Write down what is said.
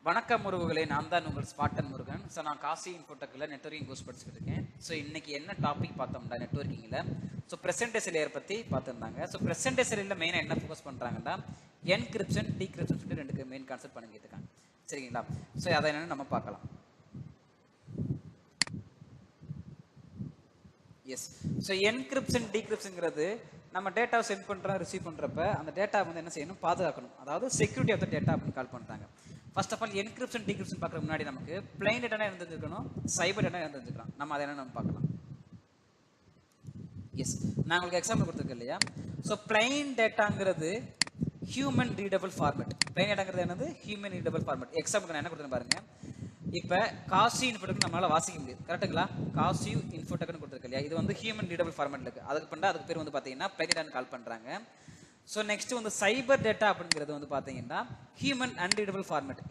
வணக்கம் உறவுகளே, நான் தான் உங்கள் ஸ்பாட்டன் முருகன். ஸோ நான் காசி இன்ஃபோடெக்கில் நெட்வொர்க்கிங் கோர்ஸ் படிச்சுட்டு இருக்கேன். ஸோ இன்னைக்கு என்ன டாபிக் பார்த்தோம்னா நெட்வொர்க்கிங்கில் ஸோ ப்ரெசென்டேஜ் லேயர் பற்றி பார்த்துருந்தாங்க. ஸோ ப்ரெசென்டேஜ் லேயரில் மெயினாக என்ன ஃபோக்கஸ் பண்ணுறாங்கன்னா என்கிரிப்ஷன் டீக்ரிப்ஷன் சொல்லிட்டு ரெண்டுக்கு மெயின் கான்செப்ட் பண்ணிக்கிட்டு இருக்காங்க. சரிங்களா? ஸோ அதை என்னென்னு நம்ம பார்க்கலாம். எஸ். ஸோ என்கிரிப்ஷன் டீக்ரிப்ஷன்ங்கிறது நம்ம டேட்டாவை சென்ட் பண்ணுறோம், ரிசீவ் பண்ணுறப்ப அந்த டேட்டா வந்து என்ன செய்யணும், பாதுகாக்கணும். அதாவது செக்யூரிட்டி ஆஃப் த டேட்டா அப்படின்னு கால் பண்ணுறாங்க. First of all encryption decryption பார்க்குற முன்னாடி நமக்கு பிளைன் டேட்டா இருந்துருக்கணும், சைபர் டேட்டா இருந்துருக்கலாம். நம்ம அதை என்ன நம்ம பார்க்கலாம். எஸ், நான் உங்களுக்கு எக்ஸாம்பிள் கொடுத்துருக்கேன் இல்லையா? ஸோ பிளைன் டேட்டாங்கிறது ஹியூமன் ரீடபிள் ஃபார்மேட். பிளைன் டேட்டாங்கிறது என்னது? Human readable format. எக்ஸாம்பிள் நான் என்ன கொடுத்துருக்கேன் பாருங்க. இப்போ காசி இன்ஃபோடெக் நம்மளால வாசிக்க முடியும், கரெக்டுங்களா? காசி இன்ஃபோடெக்னு கொடுத்துருக்கு இல்லையா? இது வந்து ஹியூமன் ரீடபிள் ஃபார்மேட்ல இருக்கு. அதுக்கு பேர் வந்து பார்த்தீங்கன்னா பிளைன் டேட்டான்னு கால் பண்ணுறாங்க. ஸோ நெக்ஸ்ட் வந்து சைபர் டேட்டா அப்படிங்கிறது வந்து பார்த்தீங்கன்னா ஹியூமன் அன்ரீடபிள் ஃபார்மேட்.